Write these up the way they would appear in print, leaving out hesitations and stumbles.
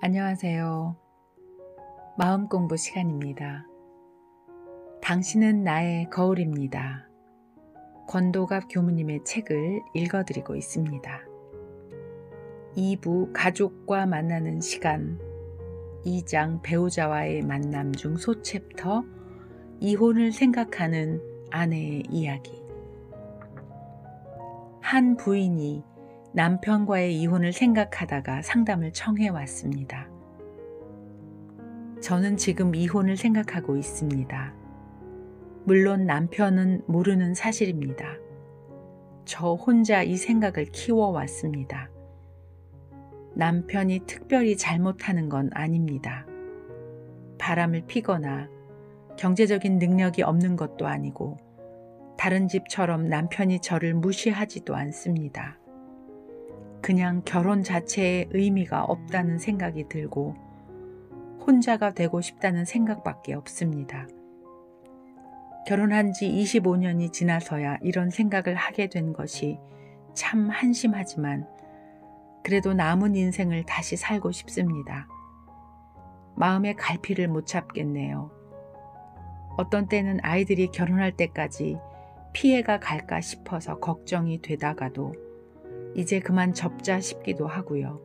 안녕하세요. 마음 공부 시간입니다. 당신은 나의 거울입니다. 권도갑 교무님의 책을 읽어드리고 있습니다. 2부 가족과 만나는 시간 2장 배우자와의 만남 중 소챕터 이혼을 생각하는 아내의 이야기. 한 부인이 남편과의 이혼을 생각하다가 상담을 청해 왔습니다. 저는 지금 이혼을 생각하고 있습니다. 물론 남편은 모르는 사실입니다. 저 혼자 이 생각을 키워왔습니다. 남편이 특별히 잘못하는 건 아닙니다. 바람을 피거나 경제적인 능력이 없는 것도 아니고 다른 집처럼 남편이 저를 무시하지도 않습니다. 그냥 결혼 자체에 의미가 없다는 생각이 들고 혼자가 되고 싶다는 생각밖에 없습니다. 결혼한 지 25년이 지나서야 이런 생각을 하게 된 것이 참 한심하지만 그래도 남은 인생을 다시 살고 싶습니다. 마음의 갈피를 못 잡겠네요. 어떤 때는 아이들이 결혼할 때까지 피해가 갈까 싶어서 걱정이 되다가도 이제 그만 접자 싶기도 하고요.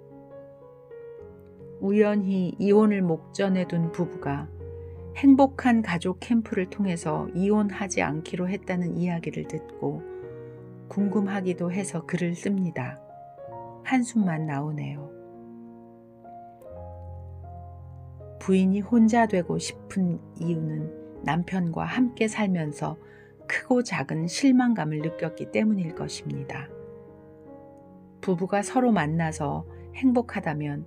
우연히 이혼을 목전에 둔 부부가 행복한 가족 캠프를 통해서 이혼하지 않기로 했다는 이야기를 듣고 궁금하기도 해서 글을 씁니다. 한숨만 나오네요. 부인이 혼자 되고 싶은 이유는 남편과 함께 살면서 크고 작은 실망감을 느꼈기 때문일 것입니다. 부부가 서로 만나서 행복하다면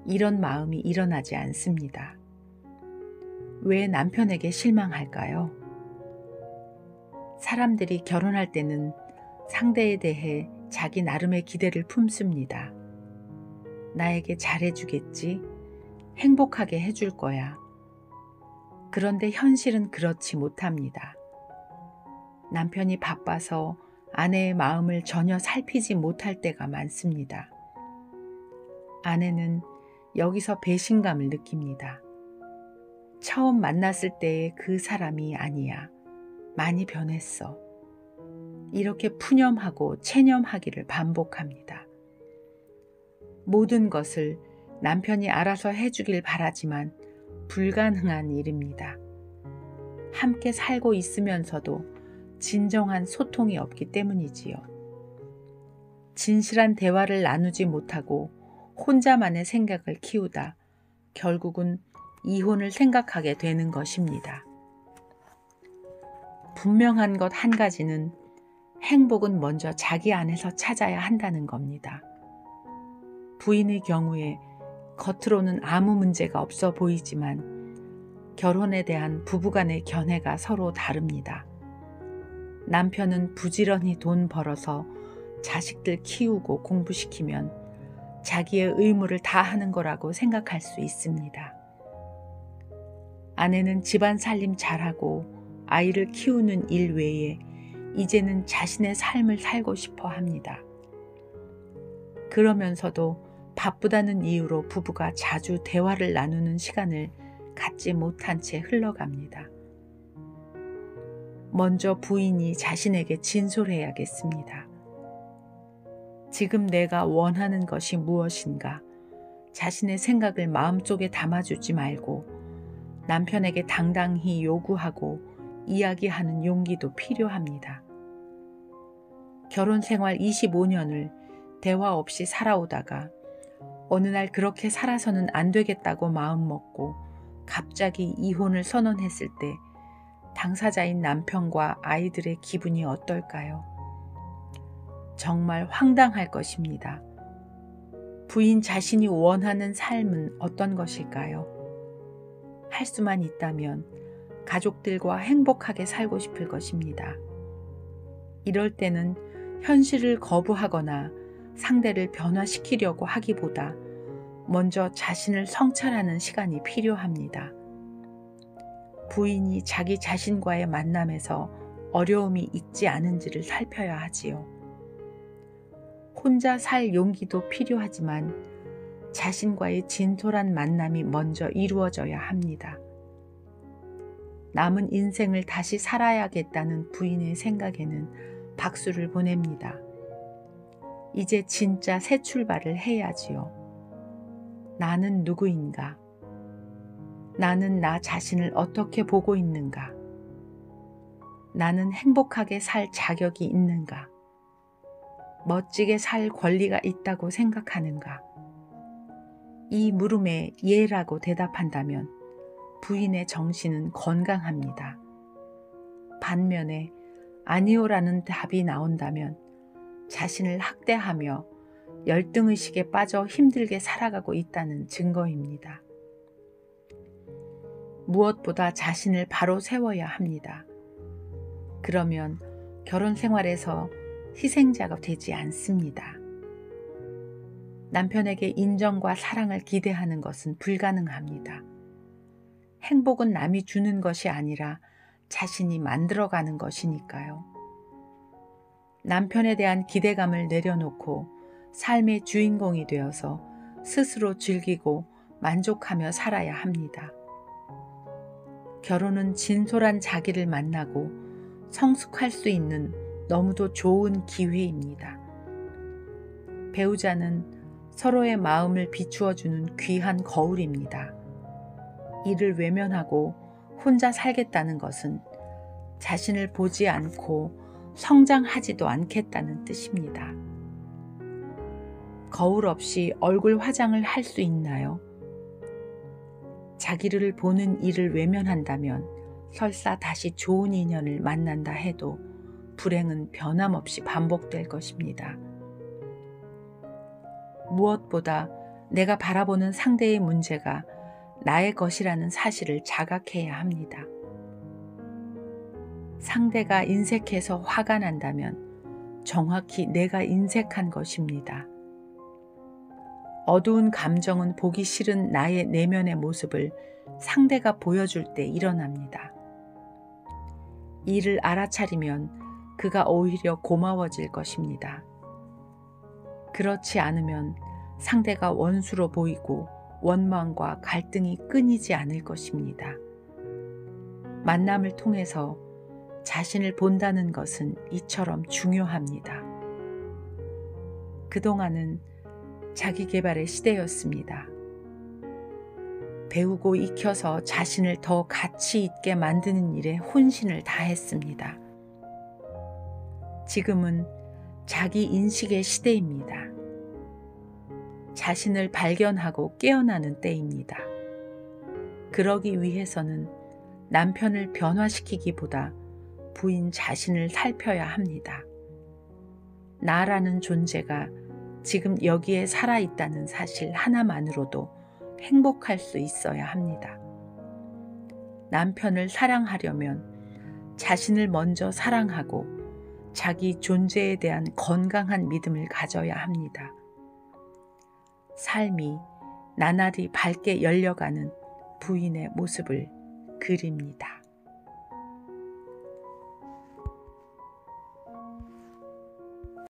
이런 마음이 일어나지 않습니다. 왜 남편에게 실망할까요? 사람들이 결혼할 때는 상대에 대해 자기 나름의 기대를 품습니다. 나에게 잘해주겠지, 행복하게 해줄 거야. 그런데 현실은 그렇지 못합니다. 남편이 바빠서 아내의 마음을 전혀 살피지 못할 때가 많습니다. 아내는 여기서 배신감을 느낍니다. 처음 만났을 때의 그 사람이 아니야. 많이 변했어. 이렇게 푸념하고 체념하기를 반복합니다. 모든 것을 남편이 알아서 해주길 바라지만 불가능한 일입니다. 함께 살고 있으면서도 진정한 소통이 없기 때문이지요. 진실한 대화를 나누지 못하고 혼자만의 생각을 키우다 결국은 이혼을 생각하게 되는 것입니다. 분명한 것 한 가지는 행복은 먼저 자기 안에서 찾아야 한다는 겁니다. 부인의 경우에 겉으로는 아무 문제가 없어 보이지만 결혼에 대한 부부간의 견해가 서로 다릅니다. 남편은 부지런히 돈 벌어서 자식들 키우고 공부시키면 자기의 의무를 다하는 거라고 생각할 수 있습니다. 아내는 집안 살림 잘하고 아이를 키우는 일 외에 이제는 자신의 삶을 살고 싶어 합니다. 그러면서도 바쁘다는 이유로 부부가 자주 대화를 나누는 시간을 갖지 못한 채 흘러갑니다. 먼저 부인이 자신에게 진솔해야겠습니다. 지금 내가 원하는 것이 무엇인가? 자신의 생각을 마음속에 담아주지 말고 남편에게 당당히 요구하고 이야기하는 용기도 필요합니다. 결혼 생활 25년을 대화 없이 살아오다가 어느 날 그렇게 살아서는 안 되겠다고 마음먹고 갑자기 이혼을 선언했을 때 당사자인 남편과 아이들의 기분이 어떨까요? 정말 황당할 것입니다. 부인 자신이 원하는 삶은 어떤 것일까요? 할 수만 있다면 가족들과 행복하게 살고 싶을 것입니다. 이럴 때는 현실을 거부하거나 상대를 변화시키려고 하기보다 먼저 자신을 성찰하는 시간이 필요합니다. 부인이 자기 자신과의 만남에서 어려움이 있지 않은지를 살펴야 하지요. 혼자 살 용기도 필요하지만 자신과의 진솔한 만남이 먼저 이루어져야 합니다. 남은 인생을 다시 살아야겠다는 부인의 생각에는 박수를 보냅니다. 이제 진짜 새 출발을 해야지요. 나는 누구인가? 나는 나 자신을 어떻게 보고 있는가? 나는 행복하게 살 자격이 있는가? 멋지게 살 권리가 있다고 생각하는가? 이 물음에 예라고 대답한다면 부인의 정신은 건강합니다. 반면에 아니오라는 답이 나온다면 자신을 학대하며 열등의식에 빠져 힘들게 살아가고 있다는 증거입니다. 무엇보다 자신을 바로 세워야 합니다. 그러면 결혼 생활에서 희생자가 되지 않습니다. 남편에게 인정과 사랑을 기대하는 것은 불가능합니다. 행복은 남이 주는 것이 아니라 자신이 만들어가는 것이니까요. 남편에 대한 기대감을 내려놓고 삶의 주인공이 되어서 스스로 즐기고 만족하며 살아야 합니다. 결혼은 진솔한 자기를 만나고 성숙할 수 있는 너무도 좋은 기회입니다. 배우자는 서로의 마음을 비추어주는 귀한 거울입니다. 이를 외면하고 혼자 살겠다는 것은 자신을 보지 않고 성장하지도 않겠다는 뜻입니다. 거울 없이 얼굴 화장을 할 수 있나요? 자기를 보는 이를 외면한다면 설사 다시 좋은 인연을 만난다 해도 불행은 변함없이 반복될 것입니다. 무엇보다 내가 바라보는 상대의 문제가 나의 것이라는 사실을 자각해야 합니다. 상대가 인색해서 화가 난다면 정확히 내가 인색한 것입니다. 어두운 감정은 보기 싫은 나의 내면의 모습을 상대가 보여줄 때 일어납니다. 이를 알아차리면 그가 오히려 고마워질 것입니다. 그렇지 않으면 상대가 원수로 보이고 원망과 갈등이 끊이지 않을 것입니다. 만남을 통해서 자신을 본다는 것은 이처럼 중요합니다. 그동안은 자기 개발의 시대였습니다. 배우고 익혀서 자신을 더 가치 있게 만드는 일에 혼신을 다했습니다. 지금은 자기 인식의 시대입니다. 자신을 발견하고 깨어나는 때입니다. 그러기 위해서는 남편을 변화시키기보다 부인 자신을 살펴야 합니다. 나라는 존재가 지금 여기에 살아있다는 사실 하나만으로도 행복할 수 있어야 합니다. 남편을 사랑하려면 자신을 먼저 사랑하고 자기 존재에 대한 건강한 믿음을 가져야 합니다. 삶이 나날이 밝게 열려가는 부인의 모습을 그립니다.